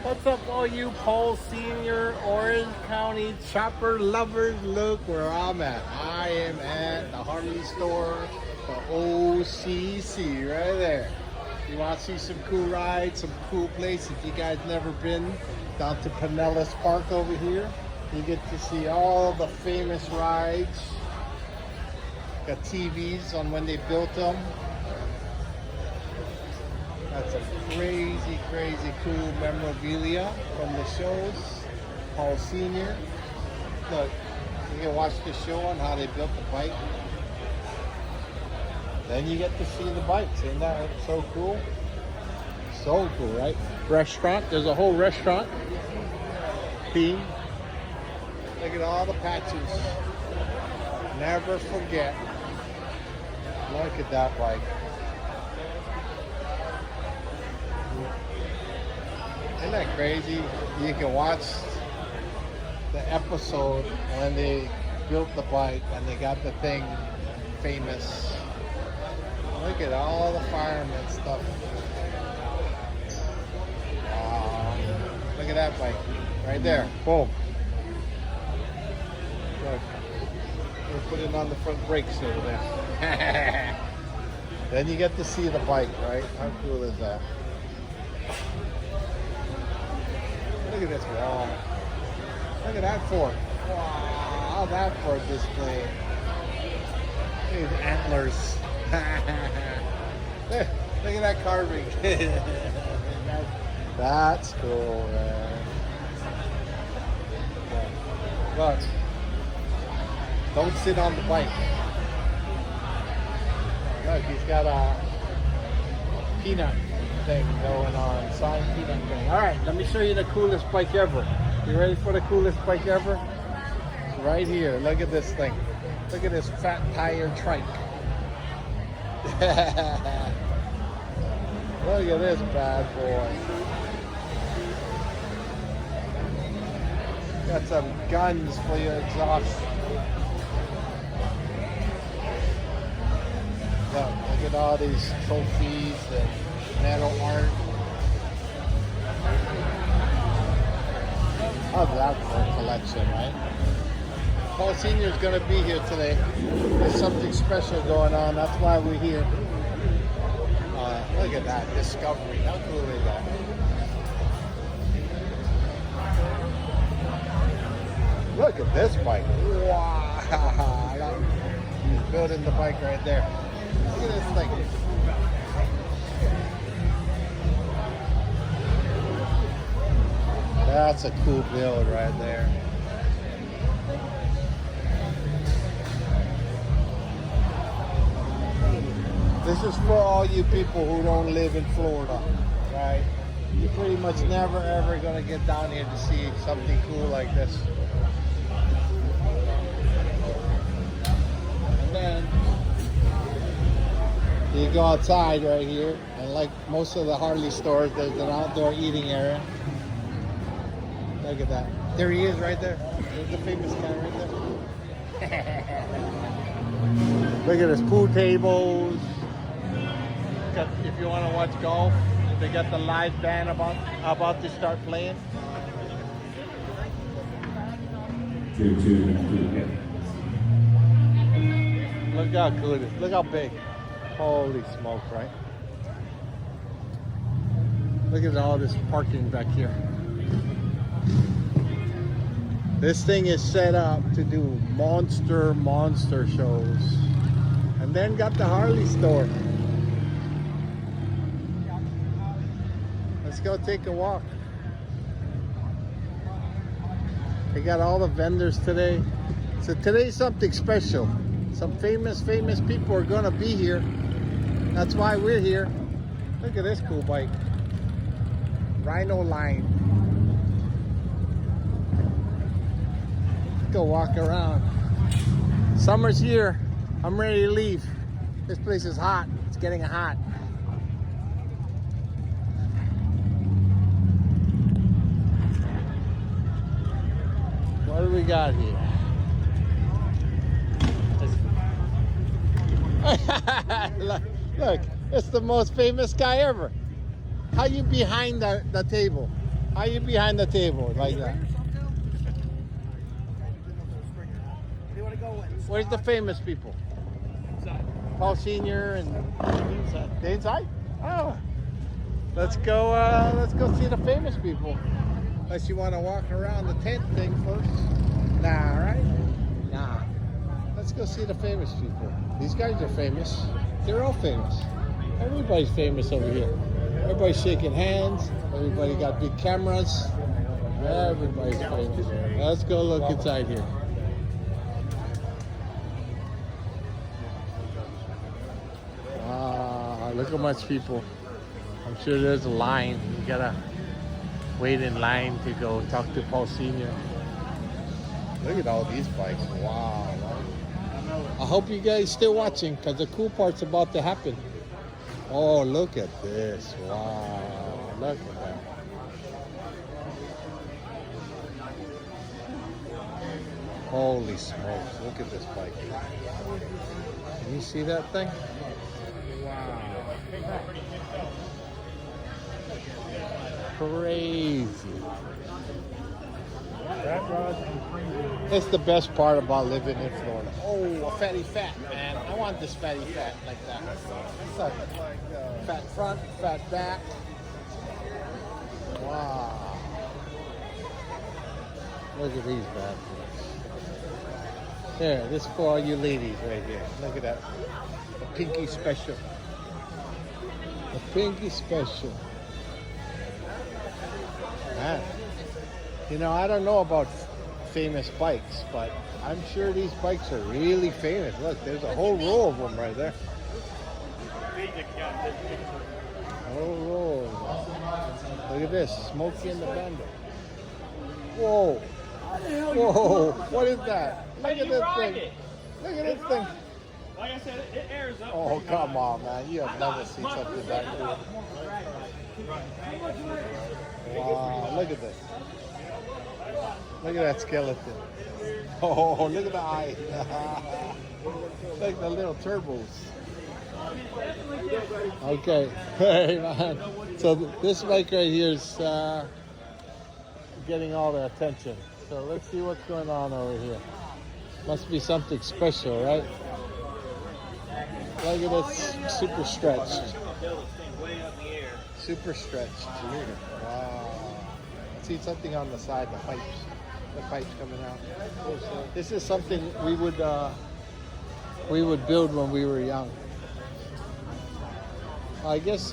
What's up, all you Paul Senior, Orange County chopper lovers? Look where I'm at. I am at the Harley store, the OCC, right there. You want to see some cool rides, some cool places? If you guys never been down to Pinellas Park over here, you get to see all the famous rides. Got TVs on when they built them. That's a crazy, crazy cool memorabilia from the shows. Paul Senior. Look, you can watch the show on how they built the bike. Then you get to see the bikes. Ain't that so cool? So cool, right? Restaurant. There's a whole restaurant theme. Look at all the patches. Never forget. Look at that bike. Isn't that crazy? You can watch the episode when they built the bike and they got the thing famous. Look at all the fireman stuff. Look at that bike right there. Boom. Look. We're putting on the front brakes over there. Then you get to see the bike, right? How cool is that? Look at this wall. Look at that fork. Wow, that fork display. Look at antlers. Look at that carving. That's cool, man. Look. Don't sit on the bike. Look, he's got a peanut thing going on, sign peanut thing. All right, let me show you the coolest bike ever. You ready for the coolest bike ever? It's right here. Look at this thing. Look at this fat tire trike. Look at this bad boy. Got some guns for your exhaust. Look at all these trophies and metal art. Love that for a collection, right? Paul Senior is going to be here today. There's something special going on. That's why we're here. Look at that discovery. How cool is that? Look at this bike. Wow. He's building the bike right there. Look at this thing. That's a cool build right there. This is for all you people who don't live in Florida, right? You're pretty much never ever gonna get down here to see something cool like this. And then you go outside right here, and like most of the Harley stores, there's an outdoor eating area. Look at that. There he is right there. There's the famous guy right there. Look at his pool tables. If you want to watch golf, they got the live band about to start playing. Look how cool it is. Look how big. Holy smoke, right? Look at all this parking back here. This thing is set up to do monster shows. And then got the Harley store. Let's go take a walk. They got all the vendors today. So today's something special. Some famous people are gonna be here. That's why we're here. Look at this cool bike. Rhino line. Let's go walk around. Summer's here. I'm ready to leave. This place is hot. It's getting hot. What do we got here? Look, it's the most famous guy ever. How you behind the table? How you behind the table like that? Where's the famous people? Paul Senior and the inside? Oh. Let's go see the famous people. Unless you want to walk around the tent thing first. Nah, right? Nah. Let's go see the famous people. These guys are famous. They're all famous. Everybody's famous over here. Everybody's shaking hands. Everybody got big cameras. Everybody's famous. Let's go look inside here. Ah, look how much people. I'm sure there's a line. You gotta wait in line to go talk to Paul Senior. Look at all these bikes. Wow. I hope you guys still watching because the cool part's about to happen. Oh, look at this. Wow. Look at that. Holy smokes. Look at this bike. Can you see that thing? Wow. Crazy. It's the best part about living in Florida. Oh, a fatty fat, man. I want this fatty fat like that. It's like fat front, fat back. Wow. Look at these bad boys. Here, this is for all you ladies right here. Look at that. The Pinky Special. The Pinky Special. Man. You know, I don't know about famous bikes, but I'm sure these bikes are really famous. Look, there's a whole row of them right there. Whole row of them. Look at this, Smokey and the Bandit. Whoa. Whoa, what is that? Look at this thing. Look at this thing. Like I said, it airs up. Oh, come on, man. You have never seen something that cool. Wow, look at this. Look at that skeleton. Oh, look at the eye. Like the little turbos. Okay. Hey, man. So this bike right here is getting all the attention. So let's see what's going on over here. Must be something special, right? Look at this, super stretched. Super stretched. Wow. See something on the side, the pipes coming out. This is something we would build when we were young. I guess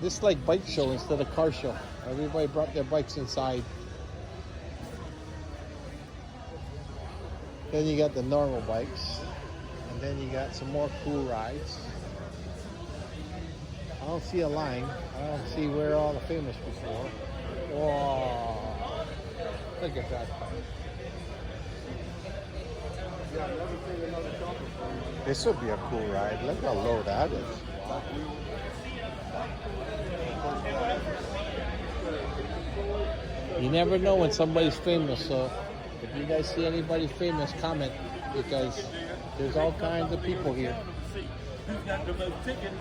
this is like bike show instead of car show. Everybody brought their bikes inside. Then you got the normal bikes, and then you got some more cool rides. I don't see a line. I don't see where all the famous people are. Whoa. Look at that. This would be a cool ride. Look how low that is. You never know when somebody's famous, so if you guys see anybody famous, comment, because there's all kinds of people here. Who's got the most tickets?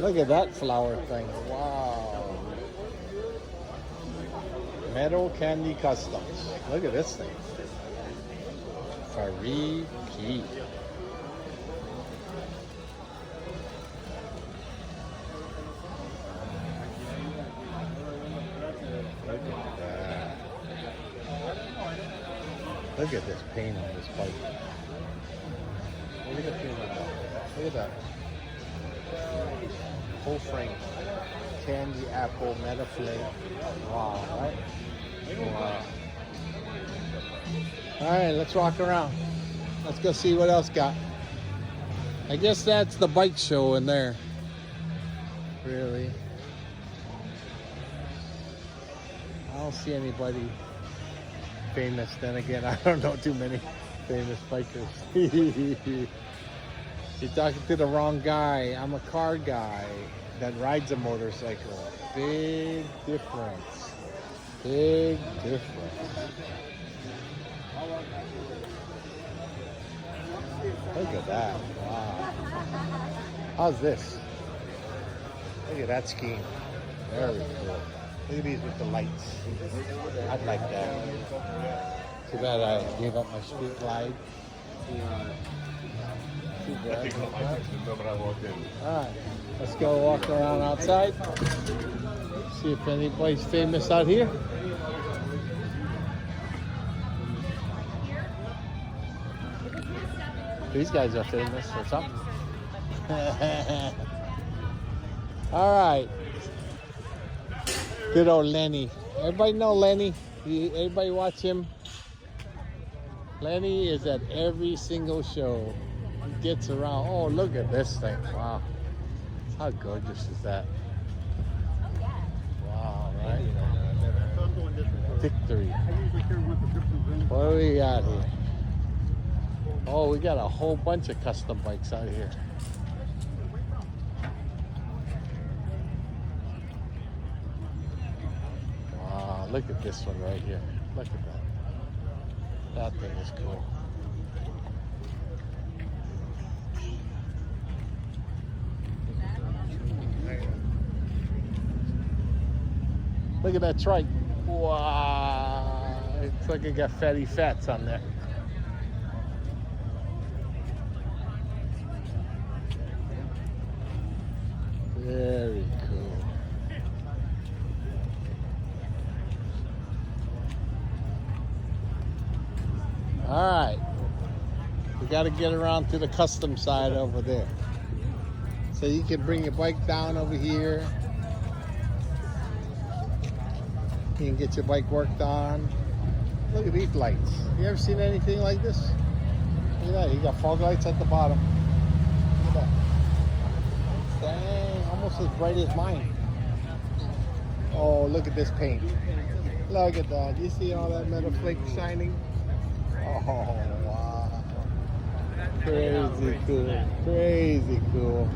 Look at that flower thing. Wow. Metal Candy Customs. Look at this thing. Farid Key. Look at that. Look at this paint on this bike. Look at the paint on that. Look at that. Full frame. Candy apple, meta flame. Wow, right? Wow. Alright, let's walk around. Let's go see what else got. I guess that's the bike show in there. Really? I don't see anybody famous. Then again, I don't know too many famous bikers. You're talking to the wrong guy. I'm a car guy that rides a motorcycle. Big difference. Big difference. Look at that. Wow. How's this? Look at that scheme. Very cool. Look at these with the lights. I'd like that. Too bad I gave up my street glide. Too bad. Alright, let's go walk around outside. See if anybody's famous out here. These guys are famous or something. Alright. Good old Lenny. Everybody know Lenny? Everybody watch him? Lenny is at every single show. He gets around. Oh, look at this thing. Wow. How gorgeous is that? Wow, right? Victory. What do we got here? Oh, we got a whole bunch of custom bikes out here. Wow, look at this one right here. Look at that. That thing is cool. Look at that trike. Wow. It's like it got fatty fats on there. Very cool. All right. We got to get around to the custom side over there. So you can bring your bike down over here. You can get your bike worked on. Look at these lights. You ever seen anything like this? Look at that. You got fog lights at the bottom. Look at that. Dang, almost as bright as mine. Oh, look at this paint. Look at that. You see all that metal flake shining? Oh, wow. Crazy cool. Crazy cool.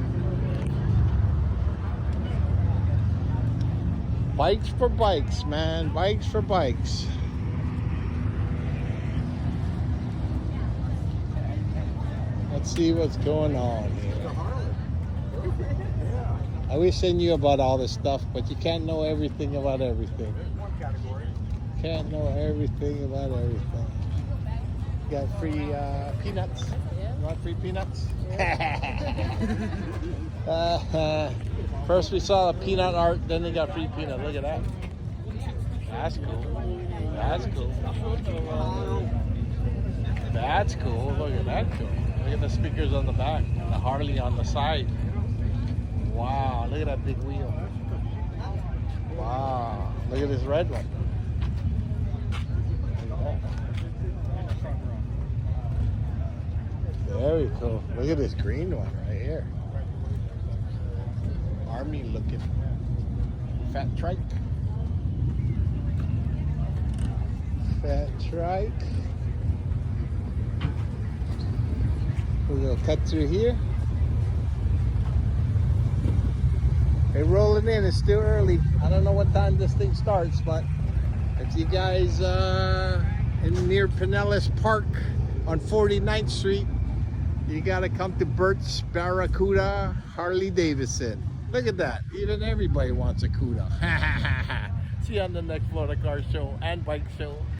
Bikes for bikes, man. Bikes for bikes. Let's see what's going on here. I wish I knew about all this stuff, but you can't know everything about everything. Can't know everything about everything. You got free peanuts. You want free peanuts? First we saw the peanut art, then they got free peanut. Look at that. That's cool. That's cool. That's cool. Look at that cool. Look at the speakers on the back. The Harley on the side. Wow, look at that big wheel. Wow, look at this red one. Very cool. Look at this green one right here. Army looking. Fat trike. Fat trike. We're gonna cut through here. Hey, rolling in. It's still early. I don't know what time this thing starts, but if you guys in near Pinellas Park on 49th Street, you gotta come to Bert's Barracuda Harley Davidson. Look at that. Even everybody wants a CUDA. See you on the next Florida Car Show and Bike Show.